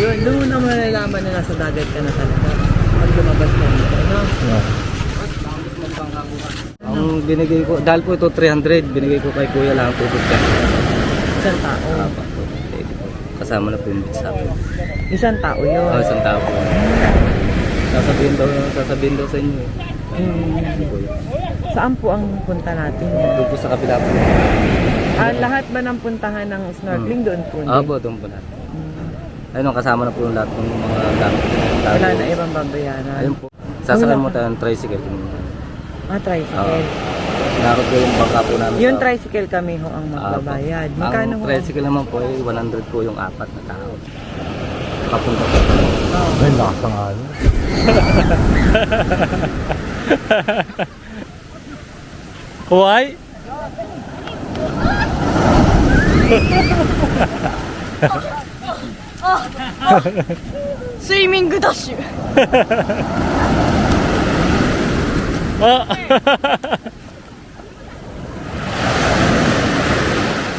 Yun, doon mo na malalaman na nasa dagat ka na talaga. Pag lumabas ka dito, no? Yeah. Ang binigay ko, dahil po ito 300, binigay ko kay Kuya lang po 50. Isang tao. Kasama na po yung sa akin. Isang tao yun. Isang tao po. Sasabihin daw sa inyo. Saan po ang punta natin? Doon po sa kabila po. Lahat ba ng puntahan ng snorkeling doon po? Doon po natin. Ayun, kasama na po yung lahat ng mga gamit. Wala na ibang babayaran. Ayun po. Sasakay mo tayo ng tricycle. Tricycle. Nakot ko yung bangka po namin. Yung tricycle kami ho ang magbabayad. Magkano ang ho? tricycle naman po ay 100 po yung 4 na tao. Papunta po. Ay, lakas ng ano. Why? Swimming dash.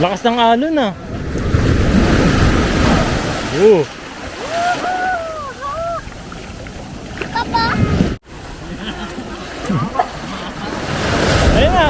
Lakas ng alon ah. Oh. Ayun na.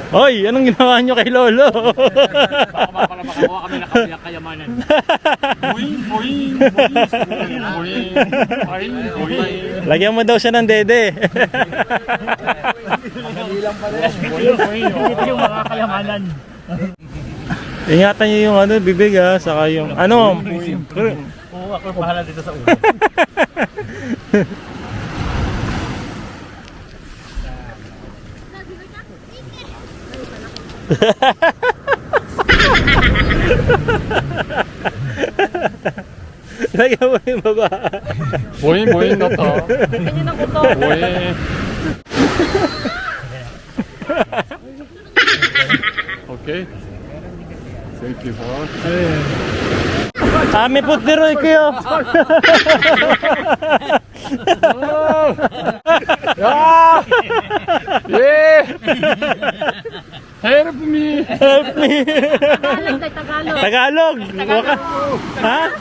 Hoy, anong ginawa nyo kay Lolo? Baka mapalabakawa kami nakabiyak kayamanan. Boing, boing, boing, boing, boing, boing. Lagyan mo daw siya ng dede. Boing, boing. Ito yung mga kayamanan. Ingatan nyo yung ano, bibig ha, saka yung ano. Oo, ako bahala dito sa ulo. Lagyan mo yung baba. Boing, boing na to. Boing. Okay. Thank you for Kami po tiroy kayo. Yeah! Help me! Help me. Tagalog. Ha?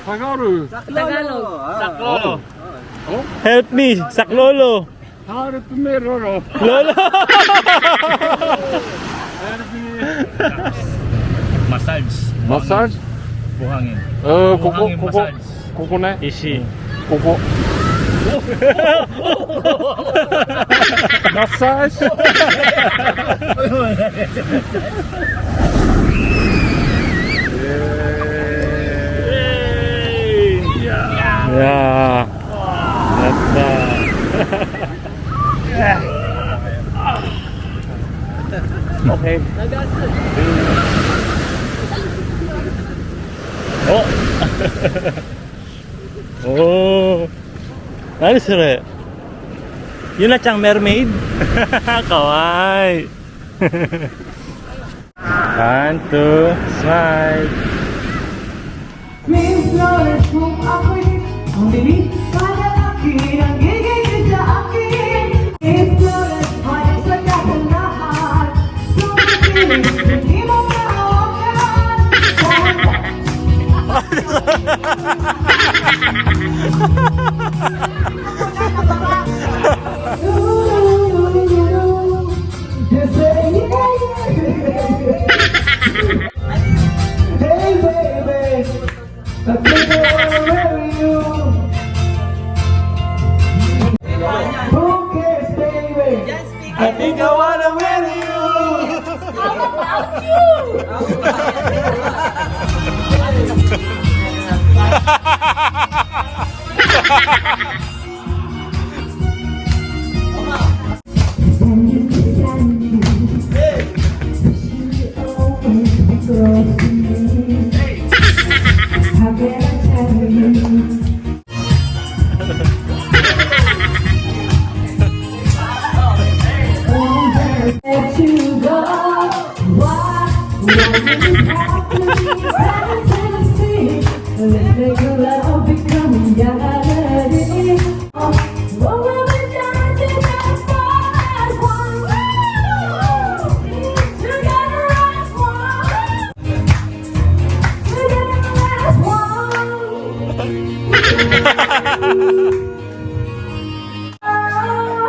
Tagalog. Tagalog. Help me. Saklolo. Help me, Lolo. Lolo. Massage. Massage? Buhangin. Kuko, Buhangin kuko. massage. Kuko ne? Ishi. Kuko. Massage? Yeah. Ganda. Okay. Oh. Oh. Ano sir? Yun na siyang mermaid. Kawaii. 1, 2, smile. May flores kung ako'y ang bilis para akin ang gigigil sa akin. May flores para sa kaganahan sumipilis hindi mo maawakan. You say hey baby, I think I wanna marry you. Who cares, baby? I think I wanna marry you.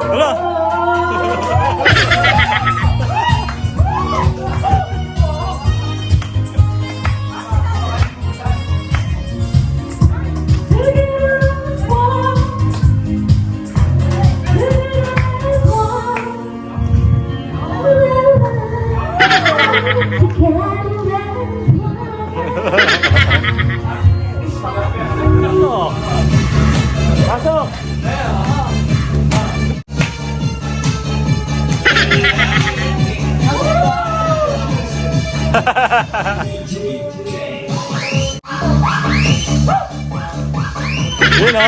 Wala. Pasok! Yun o.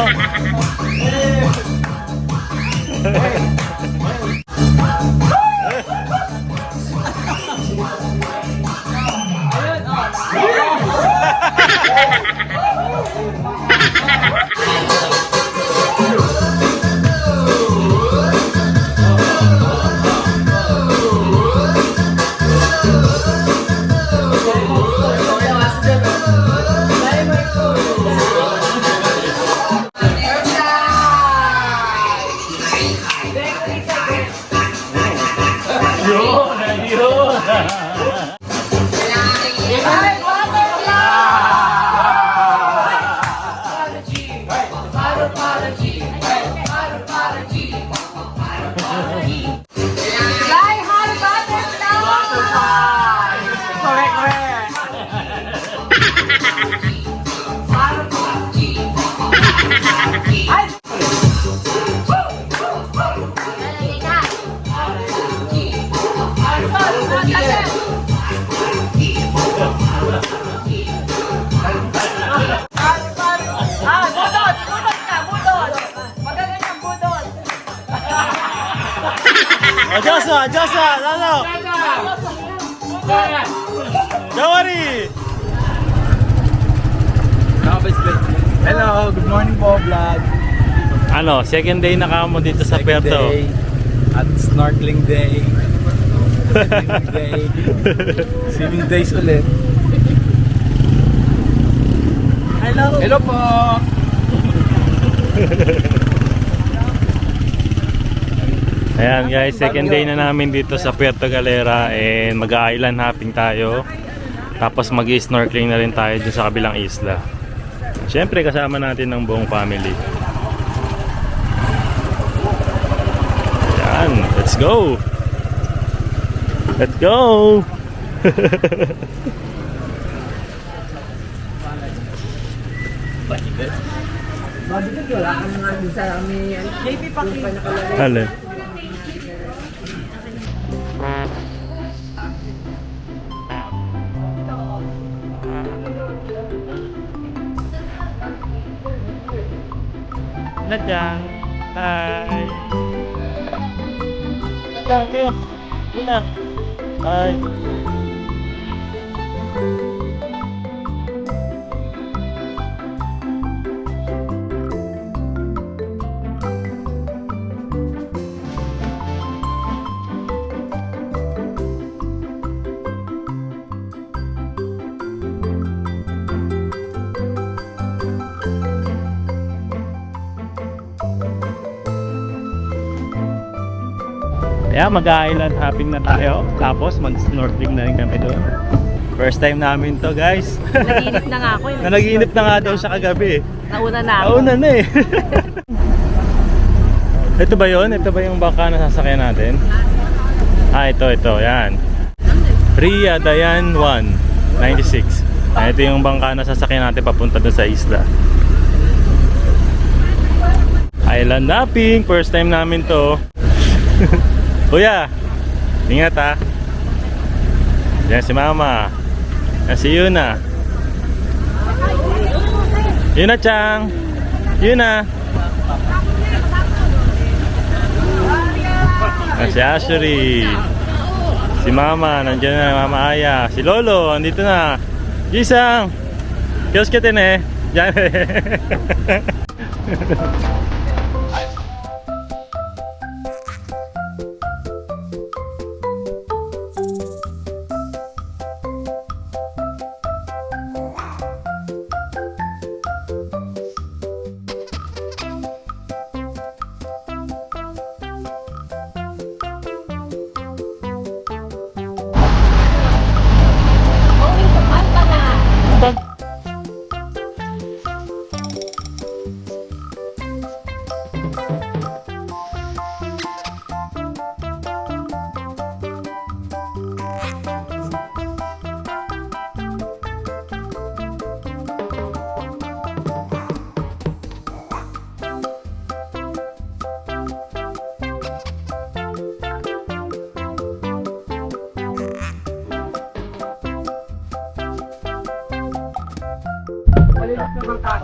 Adjust na, Lalo! Jawari! Hello, good morning po vlog. Ano, second day na kamo dito sa Puerto. Day at snorkeling day. Swimming day. Swimming days ulit. Hello. Hello po. Ayan guys, second day na namin dito sa Puerto Galera and mag-island hopping tayo. Tapos mag-snorkeling na rin tayo dun sa kabilang isla. Siyempre kasama natin ng buong family. Ayan, let's go! Let's go! Mabigat wala ka mga sa amin. JP Paki. Alin? Nadyan. Hi. Nadyan kayo. Muna. Hi. Kaya mag-island hopping na tayo. Tapos mag-snorkeling na rin kami doon. First time namin to guys. Naginip na nga ako. Nanaginip na nga daw siya kagabi. Nauna na ako. Nauna na eh. Ito ba yun? Ito ba yung bangka na sasakyan natin? Ah, ito. Yan. Ria Dayan 1 96. Ah, ito yung bangka na sasakyan natin papunta doon sa isla. Island hopping. First time namin to. Kuya, ingat ha. Yan si Mama. Yan si Yuna. Yuna Chang. Yuna. Yan si Ashery. Si Mama, nandiyan na Mama Aya. Si Lolo, andito na. Jisang. Kiyos kita eh. Diyan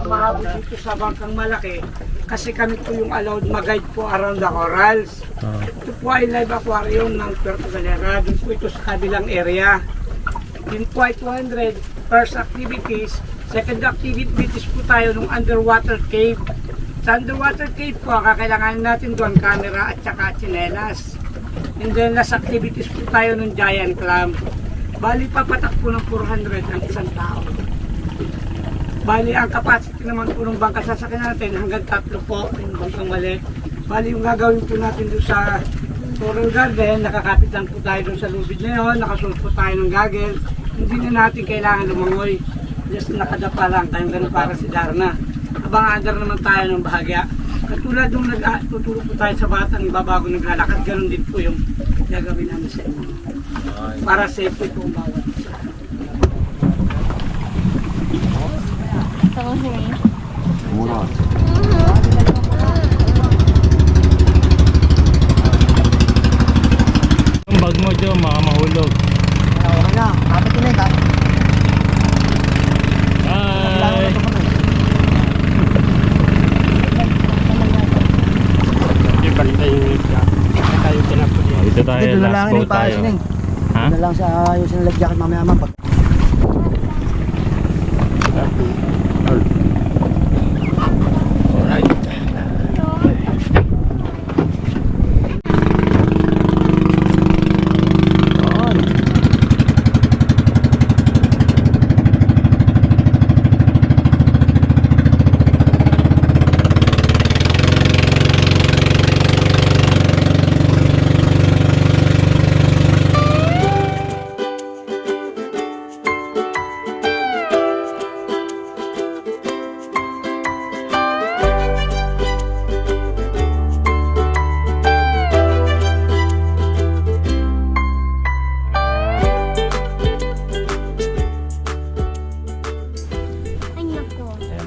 mahabol dito sa bangkang malaki kasi kami po yung allowed mag-guide po around the corals. Ito po ay live aquarium ng Puerto Galera. Doon po ito sa kabilang area. Yun po ay 200 first activities. Second activities po tayo ng underwater cave. Sa underwater cave po, kakailangan natin doon camera at saka tsinelas. And then last activities po tayo ng giant clam. Bali papatak po ng 400 ang isang tao. Bali ang capacity naman po ng bangka sasakyan natin hanggang 3 po yung bangkang mali. Bali yung gagawin po natin doon sa Coral Garden, nakakapit lang po tayo doon sa lubid na yun, nakasuot po tayo ng gagel. Hindi na natin kailangan lumangoy. Just nakadapa lang tayo ganun para si Darna. Abang andar naman tayo ng bahagya. Katulad nung tutulog po tayo sa batang ibabago naglalakad, ganun din po yung gagawin namin sa inyo. Para safe po ang bawat isa. Yung bag mo, Jo, mahulog. Okay na, kapit yun eh. Bye! Dito tayo, last boat tayo. Ha? Doon lang sa yung sinalive jacket mamaya mapag.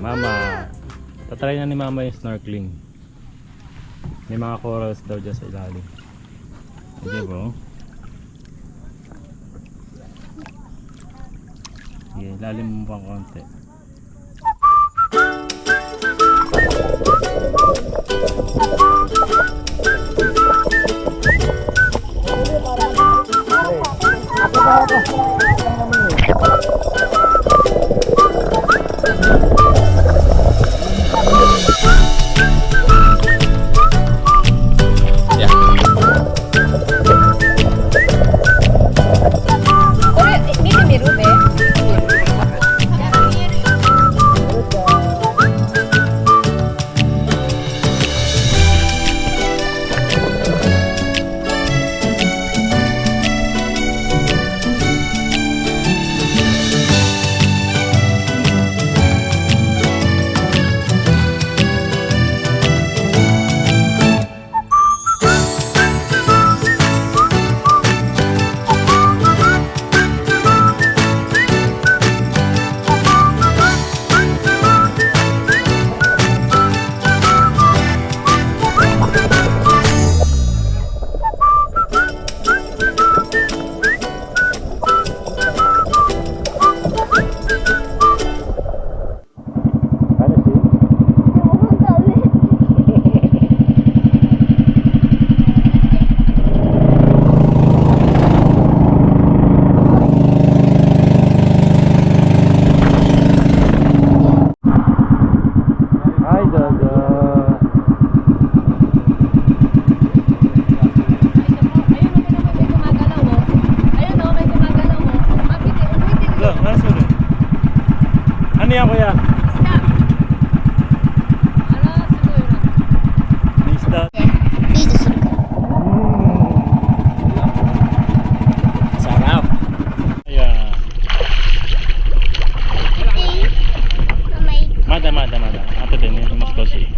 Mama, tatry na ni Mama yung snorkeling. May mga corals daw dyan sa ilalim. Sige bro. Sige, ilalim mo pang konti. Ano yan kuya? Isda. Sarap. Ayan. Mada. Ato din yung mas close.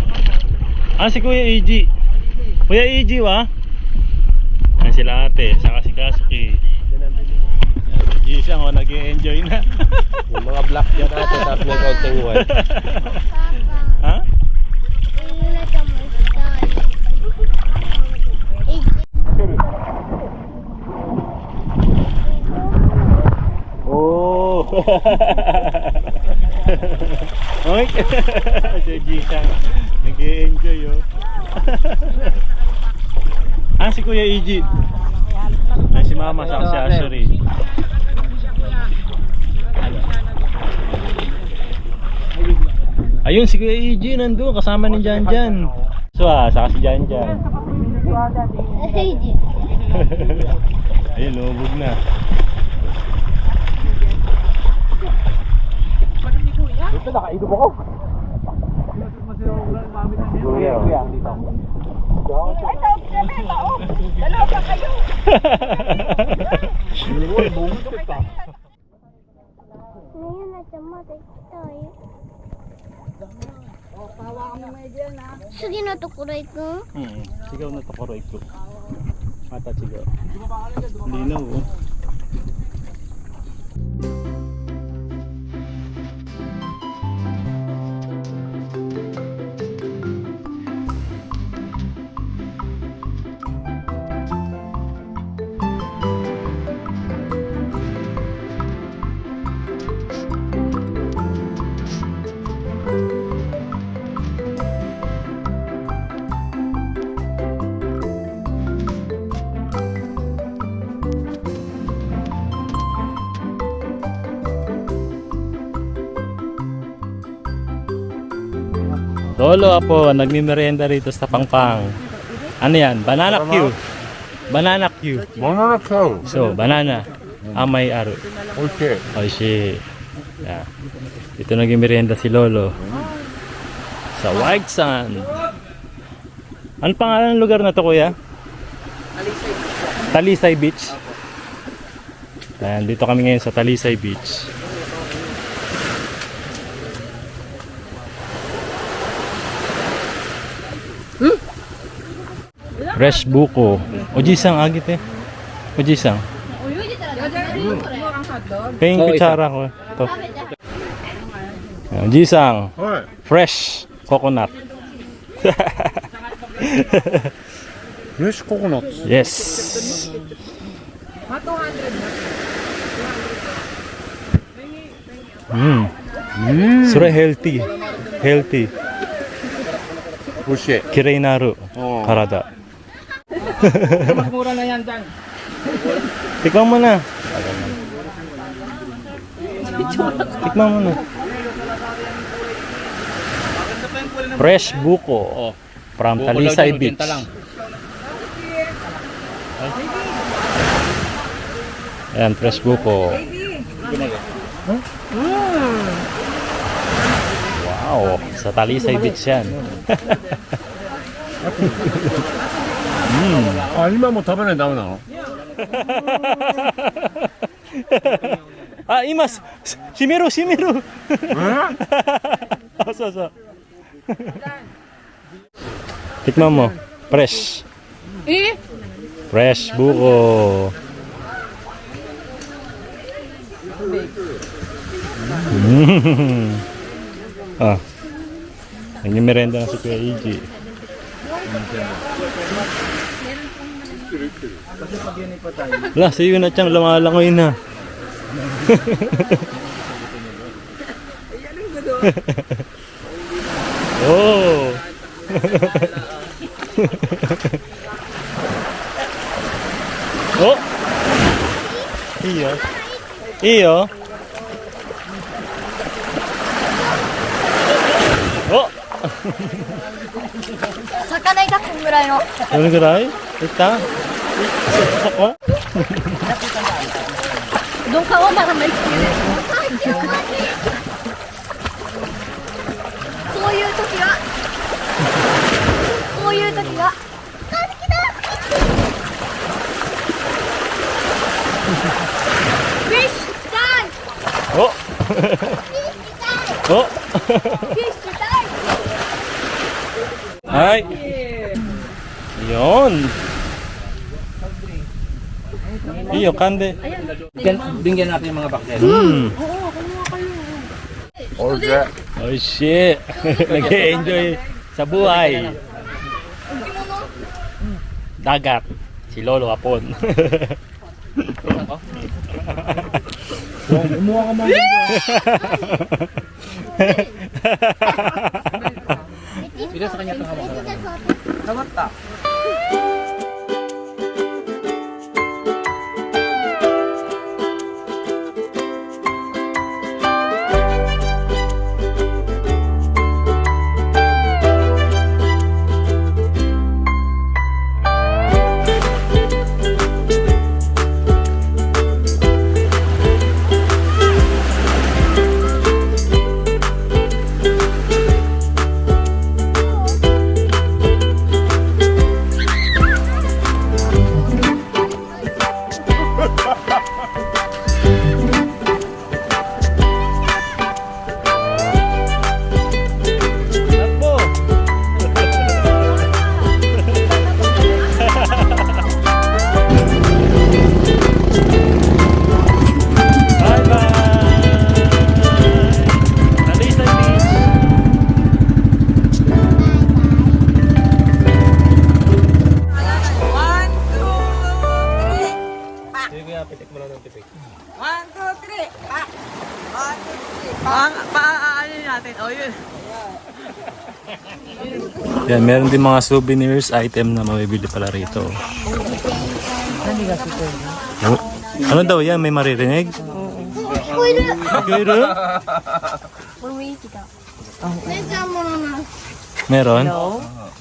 Ah, si Kuya EG. Kuya EG wa? Yan sila ate, saka si Kasuki. Yes, ako nag-enjoy na. Yung mga black yan ate, tapos may kaunting white. Ha? Oh. Okay. siya. Nag-i-enjoy oh. Ah, si Kuya Iji. Ay, si Mama, saka si Ashery. Ayun, si Kuya Iji nandun, kasama ni Jan Jan. So, saka si Jan Jan. Ayun, lumubog na. Ito, nakaidop ako. Kuya, dito. Dalawa pa kayo. Ngayon na tumatay tayo. Sige na to kuray ko. Sigaw na to kuray ko. Mata sigaw. Hindi na oh. Lolo Apo, nagmimerienda rito sa Pangpang. Ano yan? Banana Q. Banana Q. Banana Q. So, banana. Amay aru. Okay. Oishi. Yeah. Dito nagmimerienda si Lolo. Sa White Sand. Ano pangalan ng lugar na to, kuya? Talisay Beach. Ayan, dito kami ngayon sa Talisay Beach. Fresh buko. Ojisang agit eh. Ojisang. Ping kutsara ko. Ito. Ojisang. Fresh coconut. Fresh coconut. Yes. Sura healthy. Healthy. Oishi. Kirei naru. Parada. Mas mura na yan, Dan. Tikman mo na. Tikman mo na. Fresh buko from Talisay Beach. Ayan, fresh buko. Wow, sa Talisay Beach yan. あ、今も食べないとダメなの？あ、今閉めろ閉めろ。あ、そうそう。Tikman mo, fresh. Fresh buko. Ah. Nagme-merenda na si Kuya Iji. Wala, sa iyo na siyang lumalangoy na. Oh! Oh! Iyo. Iyo. Oh! 魚がこんぐらいの。どれぐらい？いった？そこ？どんかはまだない。こういう時は。こういう時は。フィッシュタイム。お！お！ フィッシュタイム。 Ay! Yun! Iyo, kande. Bingyan natin yung mga bakterya. Okay. Oh shit! Nag-enjoy sa buhay. Dagat. Si Lolo Apon. Umuha ka mga Paano natin? Oh, yun. Yan, meron din mga souvenirs item na mabibili pala rito. Ano daw yan? May maririnig? Kira? Meron?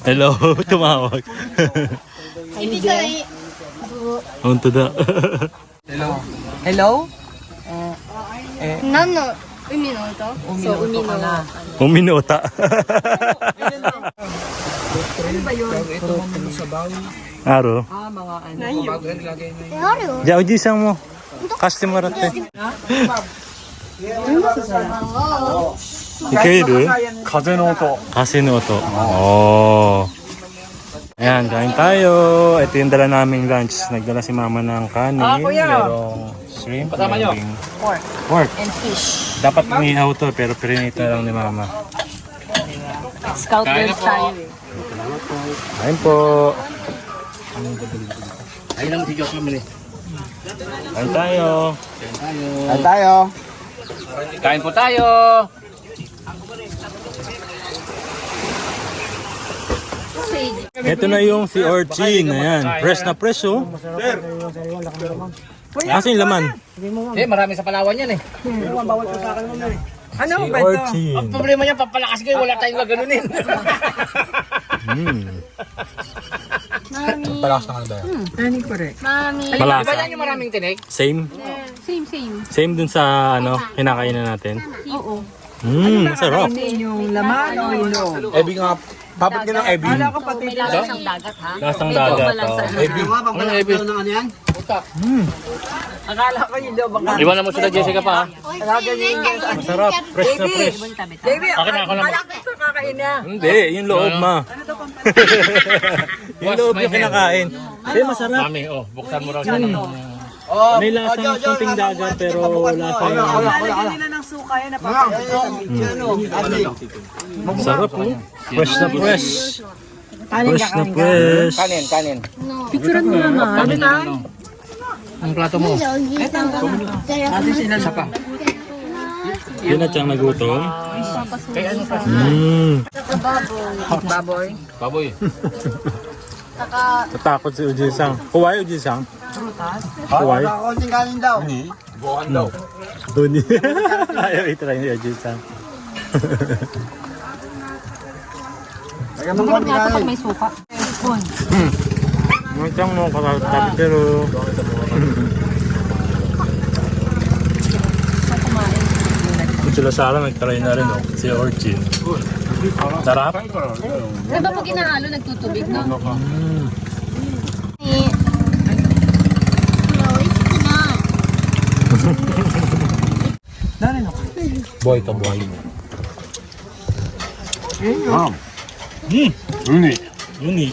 Hello? Tumawag. Unto da. Hello? 何の海の音？ Umino ka na. Uminota. Aro? Ah, mga ano. え、あるよ。 Ja, ujisang mo. Customer ate. Ikeiru? Kaze no oto. Kasi no to. Oh. Ayan, kain tayo. Ito yung dala naming lunch. Nagdala si mama ng kanin. Merong shrimp. Merong pork. And fish. Dapat umihaw to pero pirinito lang ni mama. Scout girls tayo eh. Kain po. Ayun lang si Josh naman eh. Kain tayo. Kain tayo. Kain po tayo. Ito na yung si Orchin. Ayan. Fresh na fresh oh. Kasi yung laman. Marami sa Palawan yan eh. Ano Si ba ito? Orchin. Problema niya, papalakas kayo, wala tayong gaganunin. Mami. Nani ko rin. Mami. Malasa. Yan yung maraming tinik. Same. Same. Same dun sa ano, kinakainan natin. Oo. Masarap. Yung laman o yung loob? Ebi nga, papat ka ng Ebi. Wala ko pati May lasang dagat ha? Lasang May dagat, malasa. oh. Ebi. Ano Ebi? Akala ko yung loob ang Iwanan mo sila Jessica pa ha. Masarap. Fresh na fresh. Baby, Akin na, ako naman. akala ko ito kakain na. Hindi, yung loob ma. Yung loob yung kinakain. Eh, masarap. Mami, oh, buksan mo raw siya. May lasang kunting dagat pero lasang Lalagyan nila ng suka yan na masarap oh. Fresh na fresh. Fresh na fresh. Kanin. Picturean mo naman. Ano na? Ang plato mo. Ate sila sa pa. Yun na siyang nagutom. Kaya ano pa? Baboy. Baboy. Tatakot si Ujisang. Kuwai Ujisang. Kuwai. Konting kanin daw. Bukan daw. Duni. Ayaw itry ni Ujisang. Masarap nga ito pag may suka. Ano siyang mo kakatabi pero sila Sarah nag-try na rin oh. Si Orchin. Sarap? Di ba pag inahalo nagtutubig no? Boy to boy. Uni.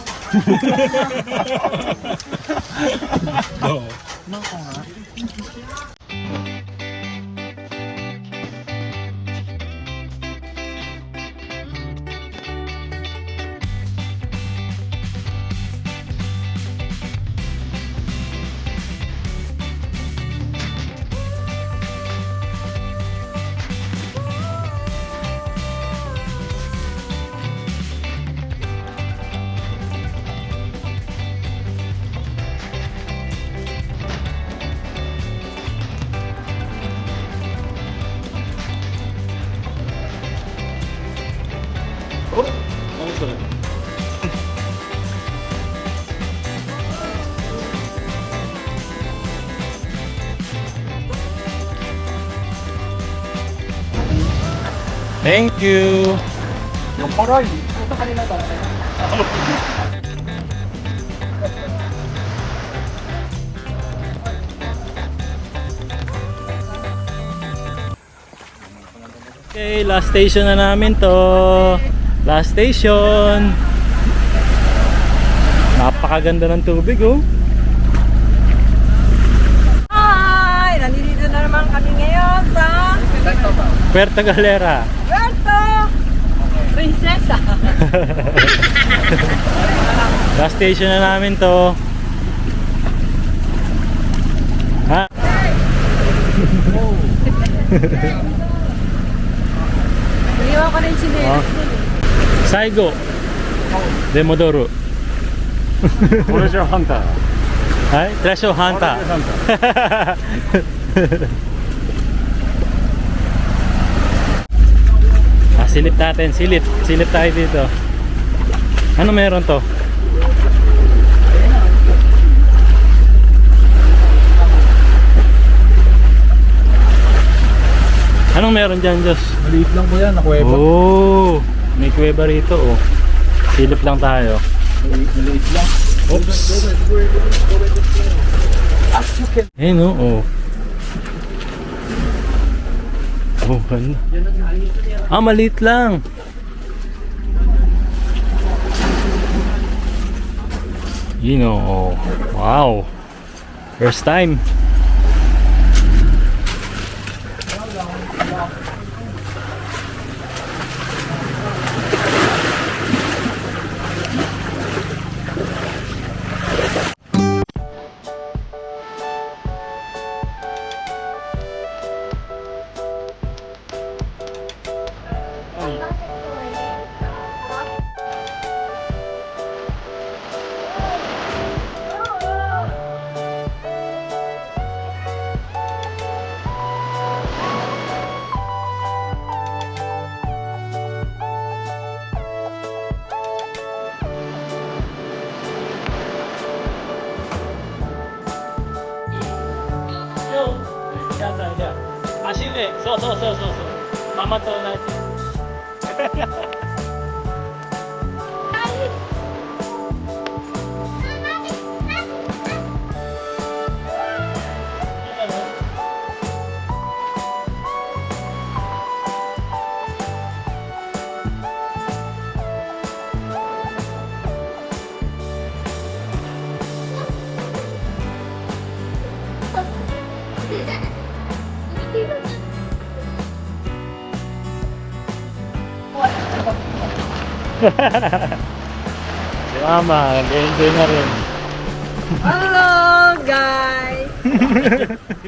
Thank you. Yung poroy. Okay, last station na namin to. Last station. Napakaganda ng tubig, oh. Hi! Nandito na naman kami ngayon sa Puerto Galera. Puerto Princesa. Last station na namin to. Ha? Iniwan ko na yung sinelas. Oh. Saigo de Modoro. トレジャーハンター。 Ay, Treasure Hunter. Silip natin, silip. Silip tayo dito. Ano meron to? Anong meron dyan, Diyos? Maliit lang po yan, nakuweba. Oh, may kuweba rito, oh. Silip lang tayo. Maliit lang. Oops. Ayun, oh. Oh, ganda. Ah, maliit lang. You know, oh. Wow. First time. Ashile, so. Mama to na. Si Mama, nag-enjoy na rin. Hello guys!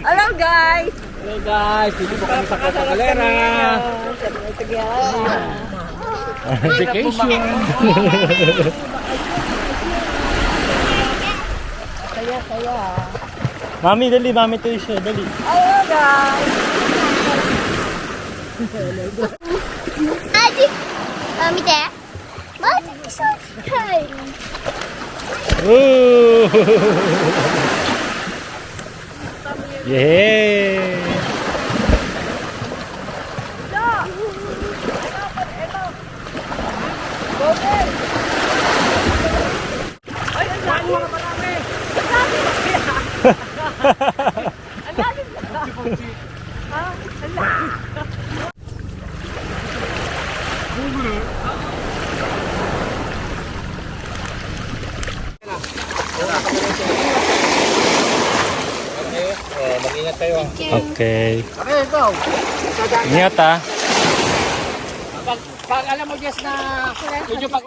Hello guys! Hello guys, dito po kami sa Puerto Galera. Vacation. Saya. Mami, dali, Mami tissue, dali. Hello guys! あ、見て。マジそう近い。 Ooh! Yeah! Mag-ingat kayo. Okay. Ano ikaw? Ingat ah. Pag alam mo, Jess, na medyo pag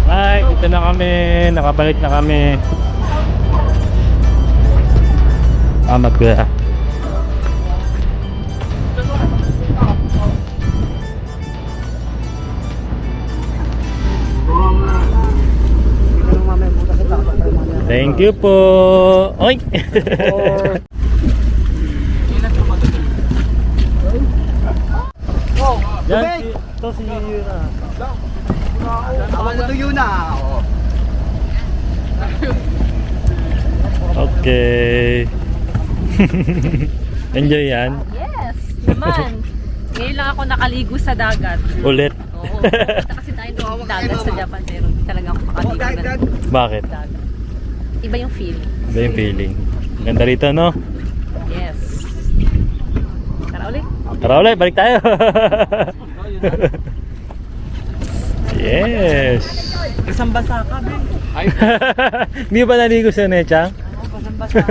Bye, dito na kami. Nakabalik na kami. Amat kuya. Thank you po. Oy. Yan, ito si Yuna. Tuyo na. Okay. Enjoy yan. Yes, naman. Ngayon lang ako nakaligo sa dagat. Ulit. Oo. Punta kasi tayo ng dagat sa Japan pero hindi talaga ako makaligo ng Bakit? dagat. Iba yung feel. Ba yung feeling? Ganda rito, no? Yes. Tara ulit. Tara ulit, balik tayo. Yes. Isang basa ka, Ben. Hindi ba naligo sa Nechang? Isang basa.